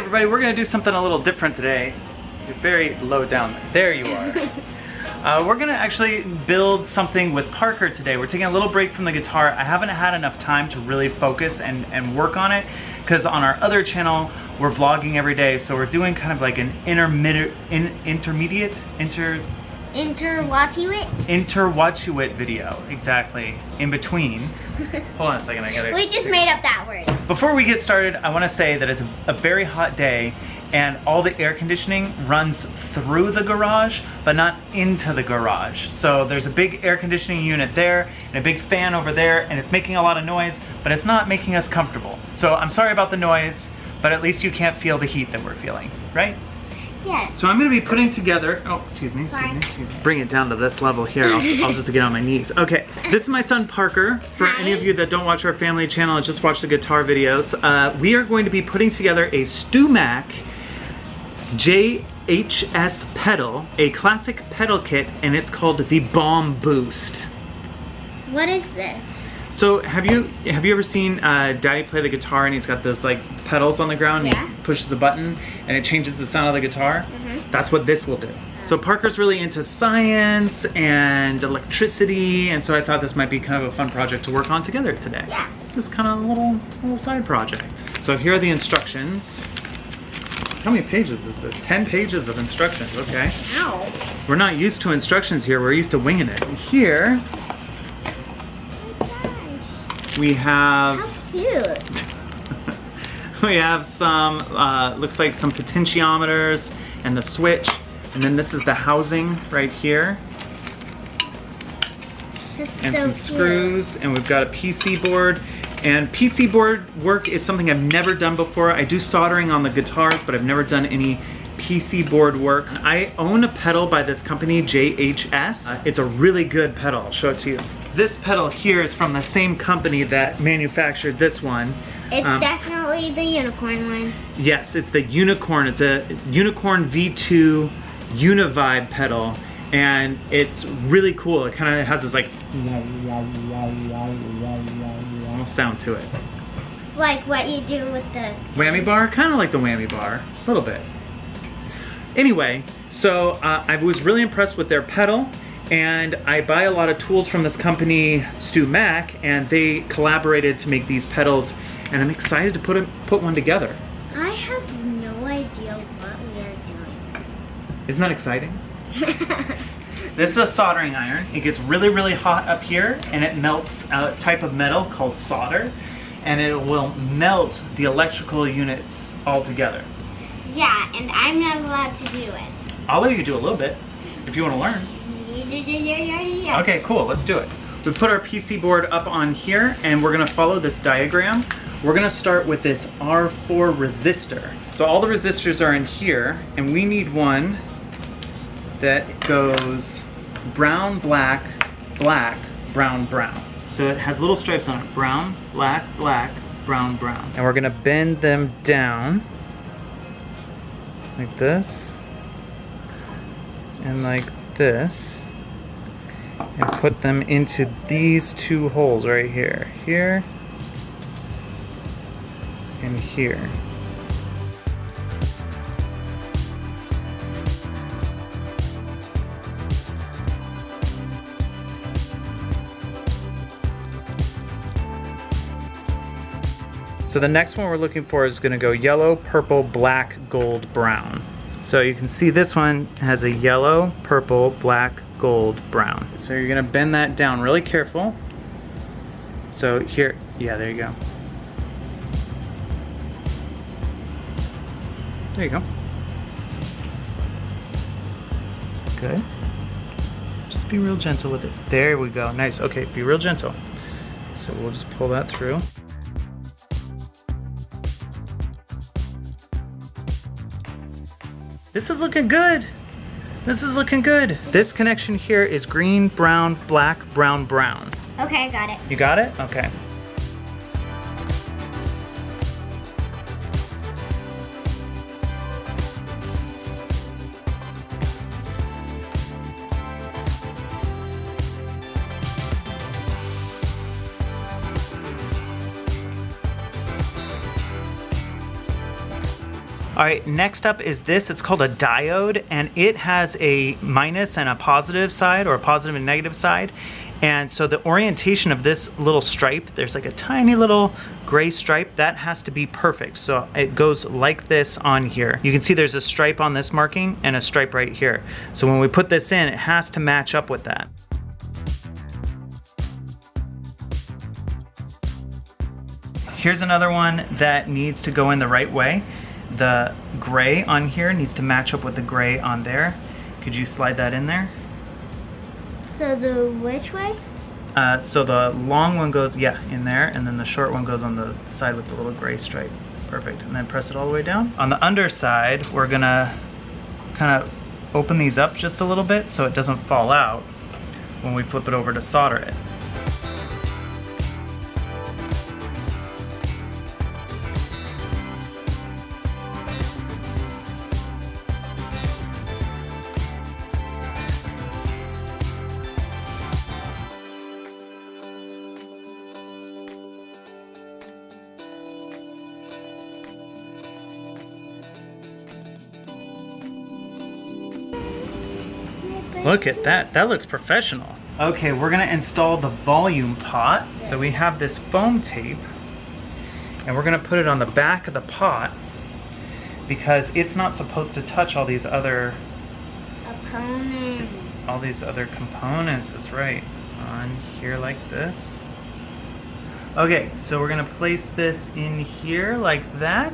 everybody, we're gonna do something a little different today. You're very low down. There you are. We're gonna actually build something with Parker today. We're taking a little break from the guitar. I haven't had enough time to really focus and work on it, because on our other channel, we're vlogging every day, so we're doing kind of like an interwatchuit video, exactly, in between. Hold on a second, I gotta... We just made up that word. Before we get started, I wanna say that it's a very hot day and all the air conditioning runs through the garage, but not into the garage. So there's a big air conditioning unit there and a big fan over there, and it's making a lot of noise, but it's not making us comfortable. So I'm sorry about the noise, but at least you can't feel the heat that we're feeling, right? Yes. So I'm gonna be putting together, oh, excuse me. Bring it down to this level here. I'll just get on my knees. Okay, this is my son Parker. For any of you that don't watch our family channel and just watch the guitar videos, we are going to be putting together a StewMac JHS pedal, a classic pedal kit, and it's called the Bomb Boost. What is this? So have you ever seen Daddy play the guitar and he's got those like pedals on the ground? Yeah. And he pushes a button and it changes the sound of the guitar? Mm-hmm. That's what this will do. So Parker's really into science and electricity, and so I thought this might be kind of a fun project to work on together today. Yeah. Just kind of a little side project. So here are the instructions. How many pages is this? 10 pages of instructions, okay. Ow. We're not used to instructions here, we're used to winging it. And here, we have... How cute. We have some, looks like some potentiometers and the switch. And then this is the housing right here. That's And so some cute. screws, and we've got a PC board. And PC board work is something I've never done before. I do soldering on the guitars, but I've never done any PC board work. I own a pedal by this company, JHS. It's a really good pedal, I'll show it to you. This pedal here is from the same company that manufactured this one. It's definitely the unicorn one. Yes, it's the Unicorn. It's a Unicorn V2 Univibe pedal, and it's really cool. It kind of has this like sound to it. Like what you do with the... Whammy bar? Kind of like the whammy bar, a little bit. Anyway, so I was really impressed with their pedal, and I buy a lot of tools from this company, StewMac, and they collaborated to make these pedals, and I'm excited to put one together. I have no idea what we are doing. Isn't that exciting? This is a soldering iron. It gets really, really hot up here, and it melts a type of metal called solder, and it will melt the electrical units all together. Yeah, and I'm not allowed to do it. I'll let you do a little bit if you want to learn. Yes. Okay, cool, let's do it. We put our PC board up on here, and we're gonna follow this diagram. We're gonna start with this R4 resistor. So all the resistors are in here, and we need one that goes brown, black, black, brown, brown. So it has little stripes on it. Brown, black, black, brown, brown. And we're gonna bend them down like this and like this, and put them into these two holes right here. Here and here. So the next one we're looking for is going to go yellow, purple, black, gold, brown. So you can see this one has a yellow, purple, black, gold, brown. So you're going to bend that down really careful. So here, yeah, there you go. There you go. Good. Just be real gentle with it. There we go. Nice. Okay, be real gentle. So we'll just pull that through. This is looking good. This is looking good. This connection here is green, brown, black, brown, brown. Okay, I got it. You got it? Okay. All right, next up is this. It's called a diode, and it has a minus and a positive side, or a positive and negative side. And so the orientation of this little stripe, there's like a tiny little gray stripe, that has to be perfect. So it goes like this on here. You can see there's a stripe on this marking and a stripe right here. So when we put this in, it has to match up with that. Here's another one that needs to go in the right way. The gray on here needs to match up with the gray on there. Could you slide that in there? So the which way? So the long one goes, yeah, in there, and then the short one goes on the side with the little gray stripe. Perfect, and then press it all the way down. On the underside, we're gonna kind of open these up just a little bit so it doesn't fall out when we flip it over to solder it. Look at that, that looks professional. Okay, we're gonna install the volume pot. So we have this foam tape, and we're gonna put it on the back of the pot because it's not supposed to touch all these other components, that's right, on here like this. Okay, so we're gonna place this in here like that.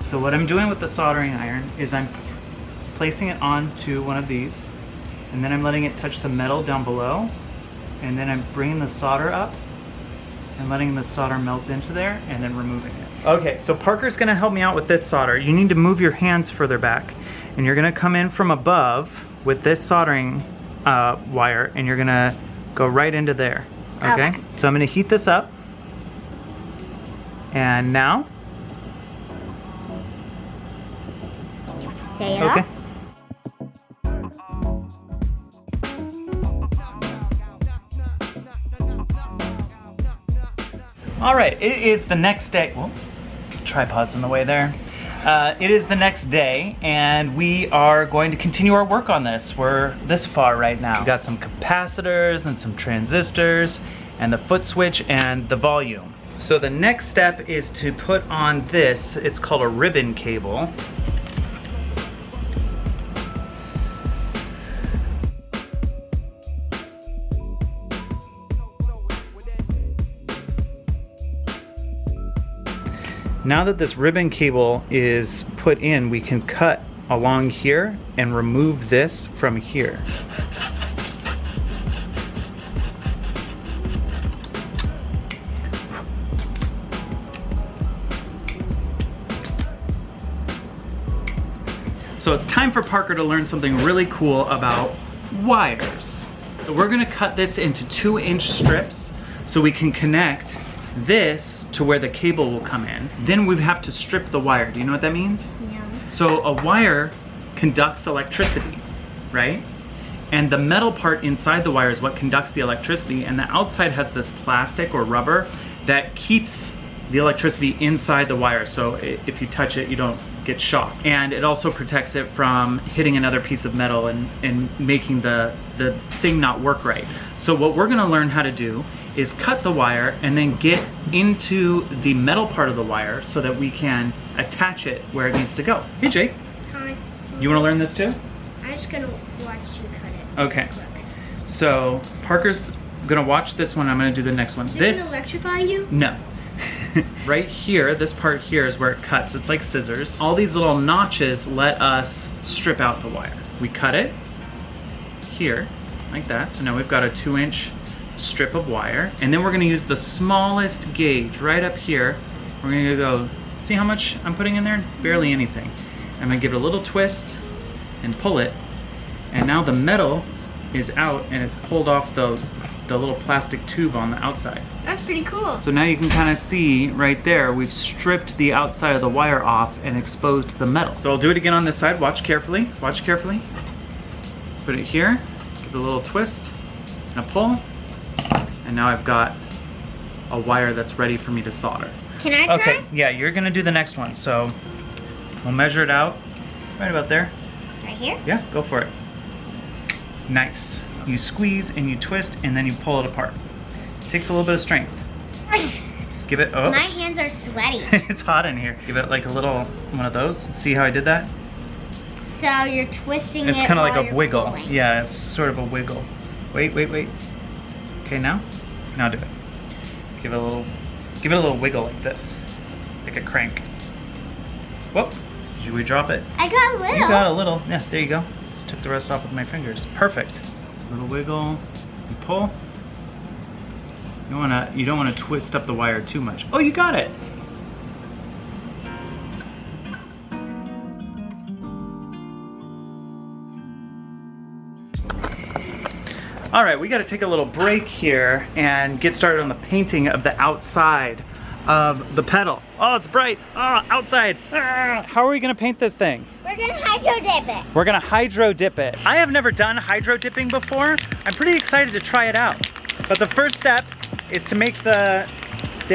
So what I'm doing with the soldering iron is I'm placing it onto one of these, and then I'm letting it touch the metal down below, and then I'm bringing the solder up and letting the solder melt into there and then removing it. Okay, so Parker's gonna help me out with this solder. You need to move your hands further back, and you're gonna come in from above with this soldering wire, and you're gonna go right into there, okay? So I'm gonna heat this up, and now, okay. All right, it is the next day. Well, tripod's in the way there. It is the next day, and we are going to continue our work on this. We're this far right now. We got some capacitors and some transistors and the foot switch and the volume. So the next step is to put on this. It's called a ribbon cable. Now that this ribbon cable is put in, we can cut along here and remove this from here. So it's time for Parker to learn something really cool about wires. So we're gonna cut this into 2-inch strips so we can connect this to where the cable will come in. Then we have to strip the wire. Do you know what that means? Yeah. So a wire conducts electricity, right? And the metal part inside the wire is what conducts the electricity, and the outside has this plastic or rubber that keeps the electricity inside the wire, so if you touch it, you don't get shocked. And it also protects it from hitting another piece of metal and making the thing not work right. So what we're gonna learn how to do is cut the wire and then get into the metal part of the wire so that we can attach it where it needs to go. Hey Jake. Hi. You wanna learn this too? I'm just gonna watch you cut it. Okay. So Parker's gonna watch this one, I'm gonna do the next one. Is it gonna electrify you? No. Right here, this part here is where it cuts. It's like scissors. All these little notches let us strip out the wire. We cut it here, like that. So now we've got a 2-inch strip of wire, and then we're gonna use the smallest gauge right up here. We're gonna go, see how much I'm putting in there? Barely anything. I'm gonna give it a little twist and pull it, and now the metal is out and it's pulled off the little plastic tube on the outside. That's pretty cool. So now you can kind of see right there, we've stripped the outside of the wire off and exposed the metal. So I'll do it again on this side. Watch carefully, watch carefully. Put it here, give it a little twist and a pull, and now I've got a wire that's ready for me to solder. Can I try? Okay, yeah, you're gonna do the next one. So we'll measure it out right about there. Right here? Yeah, go for it. Nice. You squeeze and you twist and then you pull it apart. Takes a little bit of strength. Give it, oh. My hands are sweaty. It's hot in here. Give it like a little one of those. See how I did that? So you're twisting It's it kind of while like a you're wiggle. pulling. Yeah, it's sort of a wiggle. Wait, wait, wait. Okay, now? Now do it. Give it a little wiggle like this. Like a crank. Whoop. Did we drop it? I got a little. You got a little. Yeah, there you go. Just took the rest off with my fingers. Perfect. Little wiggle. You pull. You don't wanna twist up the wire too much. Oh, you got it. All right, we got to take a little break here and get started on the painting of the outside of the pedal. Oh, it's bright. Oh, outside. Ah, how are we gonna paint this thing? We're gonna hydro dip it. We're gonna hydro dip it. I have never done hydro dipping before. I'm pretty excited to try it out. But the first step is to make the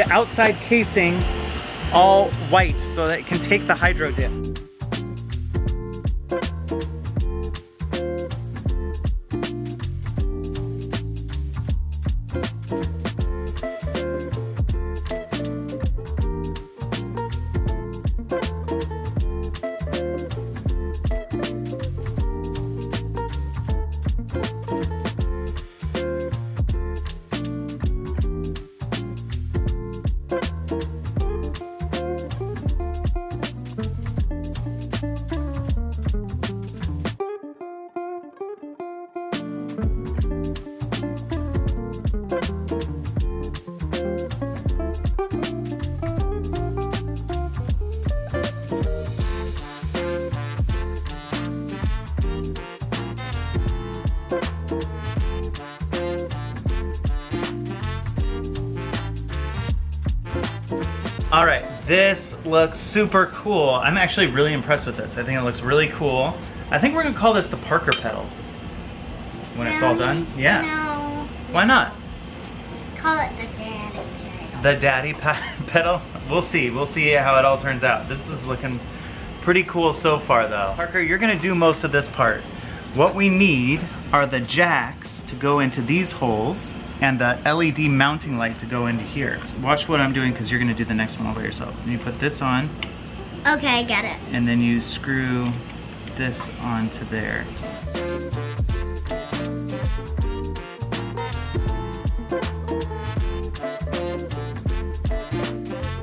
outside casing all white so that it can take the hydro dip. All right, this looks super cool. I'm actually really impressed with this. I think it looks really cool. I think we're gonna call this the Parker pedal when it's all done. Yeah. No. Why not? Call it the daddy pedal. The daddy pedal? We'll see. We'll see how it all turns out. This is looking pretty cool so far though. Parker, you're gonna do most of this part. What we need are the jacks to go into these holes and the LED mounting light to go into here. So watch what I'm doing because you're gonna do the next one all by yourself. And you put this on. Okay, I get it. And then you screw this onto there.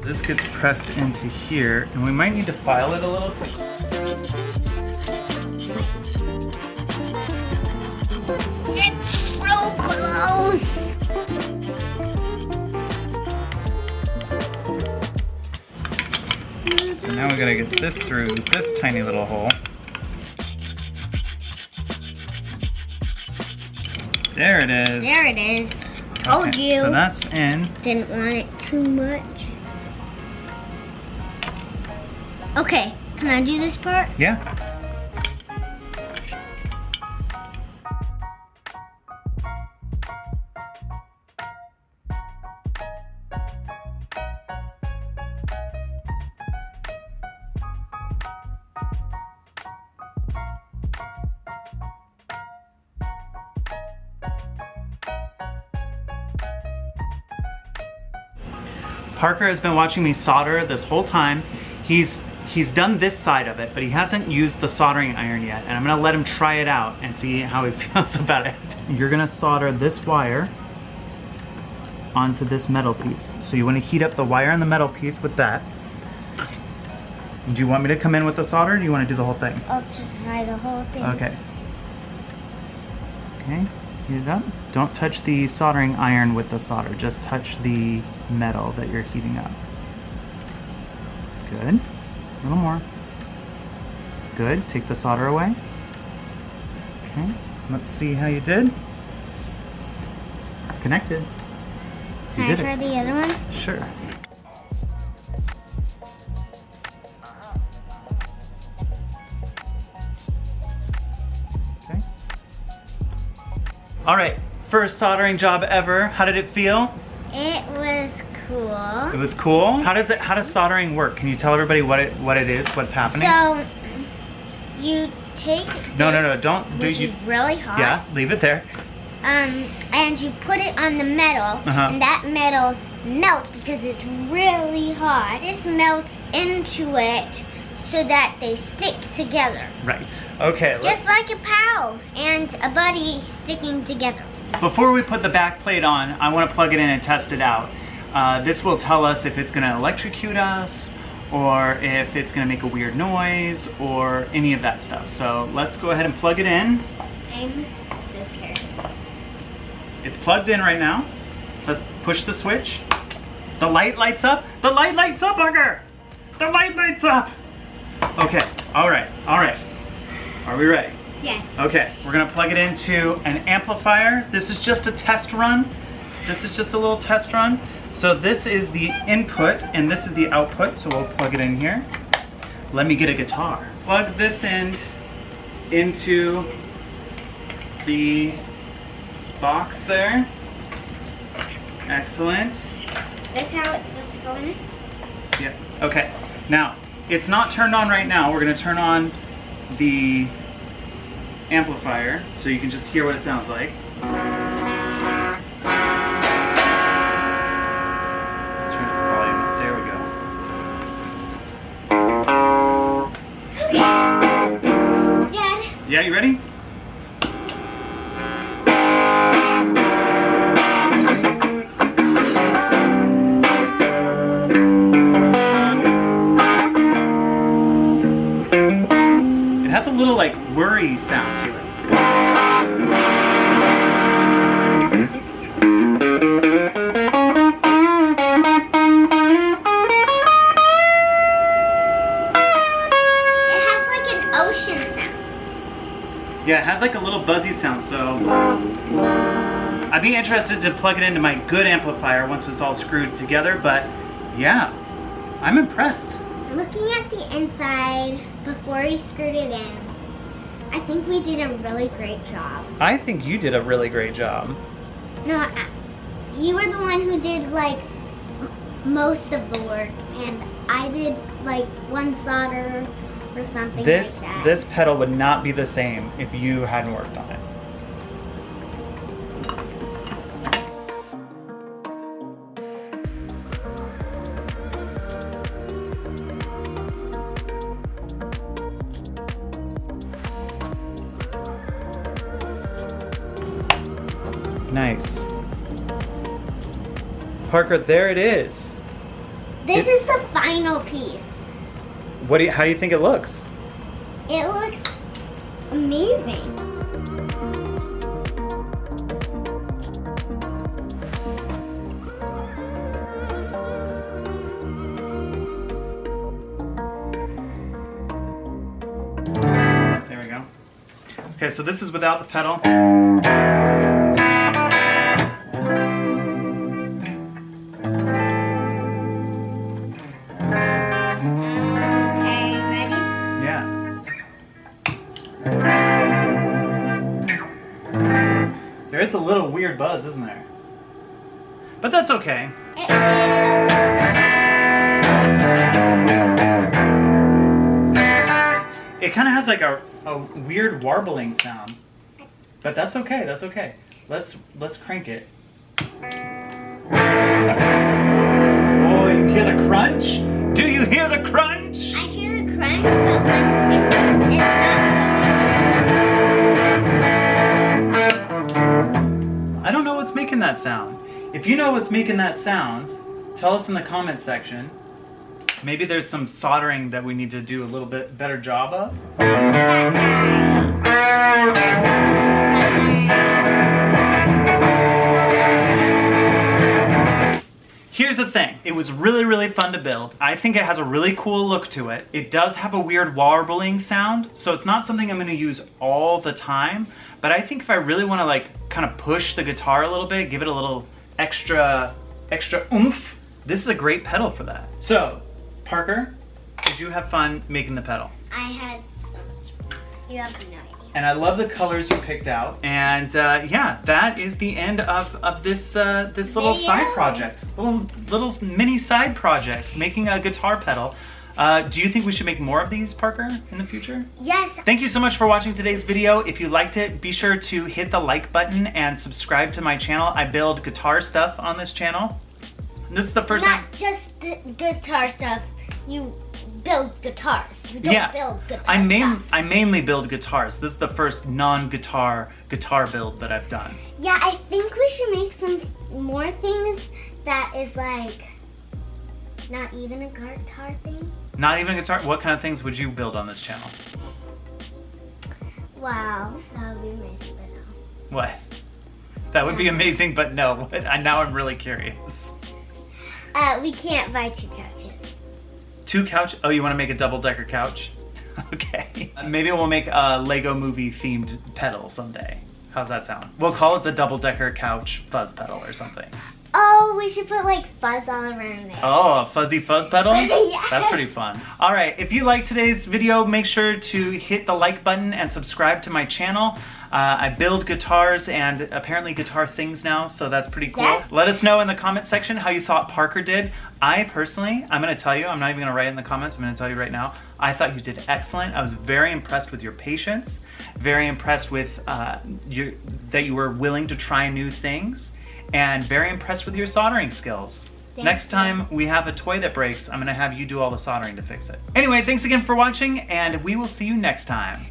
This gets pressed into here, and we might need to file it a little. It's so close. So now we gotta get this through this tiny little hole. There it is. There it is. Told Okay, you. So that's in. Didn't want it too much. Okay, can I do this part? Yeah. Parker has been watching me solder this whole time. He's done this side of it, but he hasn't used the soldering iron yet, and I'm gonna let him try it out and see how he feels about it. You're gonna solder this wire onto this metal piece. So you wanna heat up the wire and the metal piece with that. Do you want me to come in with the solder, or do you wanna do the whole thing? I'll just try the whole thing. Okay. Okay, heat it up. Don't touch the soldering iron with the solder, just touch the metal that you're heating up. Good. A little more. Good. Take the solder away. Okay. Let's see how you did. It's connected. You Can I did try it. the other one? Sure. Okay. All right. First soldering job ever. How did it feel? It was cool. It was cool. How does soldering work? Can you tell everybody what it is, what's happening? So you take No, don't do which you. is really hot. Yeah, leave it there. And you put it on the metal, and that metal melts because it's really hot. This melts into it so that they stick together. Right. Okay. Just like a pal and a buddy sticking together. Before we put the back plate on, I want to plug it in and test it out. This will tell us if it's going to electrocute us, or if it's going to make a weird noise, or any of that stuff. So let's go ahead and plug it in. I'm so scared. It's plugged in right now. Let's push the switch. The light lights up. The light lights up, Parker! The light lights up! Okay, all right. Are we ready? Yes. Okay, we're gonna plug it into an amplifier. This is just a test run. This is just a little test run. So this is the input and this is the output, so we'll plug it in here. Let me get a guitar. Plug this in into the box there. Excellent. That's how it's supposed to go in it? Yeah, okay. Now, it's not turned on right now. We're gonna turn on the amplifier so you can just hear what it sounds like. Let's turn the volume up. There we go. Dad. Yeah, you ready? It has a little like whirry sound to it. Yeah, it has like a little buzzy sound, so I'd be interested to plug it into my good amplifier once it's all screwed together, but yeah, I'm impressed. Looking at the inside before we screwed it in, I think we did a really great job. I think you did a really great job. No, you were the one who did like most of the work, and I did like one solder or something like that. This pedal would not be the same if you hadn't worked on it. Nice. Parker, there it is. This is the final piece. How do you think it looks? It looks amazing. There we go. Okay, so this is without the pedal. There is a little weird buzz, isn't there? But that's okay. It kind of has like a weird warbling sound. But that's okay, that's okay. Let's crank it. Oh, you hear the crunch? Do you hear the crunch? I hear the crunch, but when it's not. I don't know what's making that sound. If you know what's making that sound, tell us in the comment section. Maybe there's some soldering that we need to do a little bit better job of. Here's the thing, it was really, really fun to build. I think it has a really cool look to it. It does have a weird warbling sound, so it's not something I'm gonna use all the time, but I think if I really wanna like kind of push the guitar a little bit, give it a little extra oomph, this is a great pedal for that. So, Parker, did you have fun making the pedal? I had so much fun. You have no idea. And I love the colors you picked out. And yeah, that is the end of this this little side project. Little mini side project, making a guitar pedal. Do you think we should make more of these, Parker, in the future? Yes. Thank you so much for watching today's video. If you liked it, be sure to hit the like button and subscribe to my channel. I build guitar stuff on this channel. This is the first time. Not just the guitar stuff. You build guitars. You don't build guitar stuff. I mainly build guitars. This is the first non-guitar guitar build that I've done. Yeah, I think we should make some more things that is like not even a guitar thing. Not even a guitar? What kind of things would you build on this channel? Wow, that would be amazing, but no. What? That would be amazing, but no. Now I'm really curious. We can't buy 2 couches. 2 couch? Oh, you want to make a double-decker couch? Okay. Maybe we'll make a Lego movie themed pedal someday. How's that sound? We'll call it the double-decker couch fuzz pedal or something. Oh, we should put like fuzz all around it. Oh, a fuzzy fuzz pedal? Yes. That's pretty fun. All right, if you liked today's video, make sure to hit the like button and subscribe to my channel. I build guitars and apparently guitar things now, so that's pretty cool. Yes. Let us know in the comment section how you thought Parker did. I personally, I'm gonna tell you, I'm not even gonna write it in the comments, I'm gonna tell you right now, I thought you did excellent. I was very impressed with your patience, very impressed with that you were willing to try new things, and very impressed with your soldering skills. Next time we have a toy that breaks, I'm gonna have you do all the soldering to fix it. Anyway, thanks again for watching, and we will see you next time.